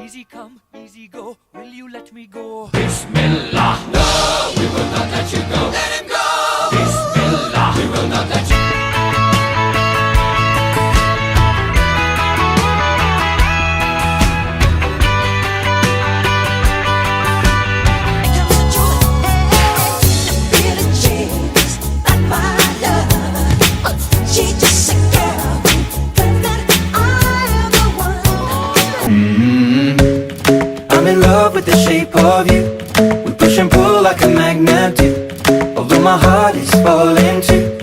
Easy come, easy go, will you let me go? Bismillah, no, we will not let you go. Let him go. Bismillah, we will not let you go. With the shape of you, we push and pull like a magnet do. Although my heart is falling too.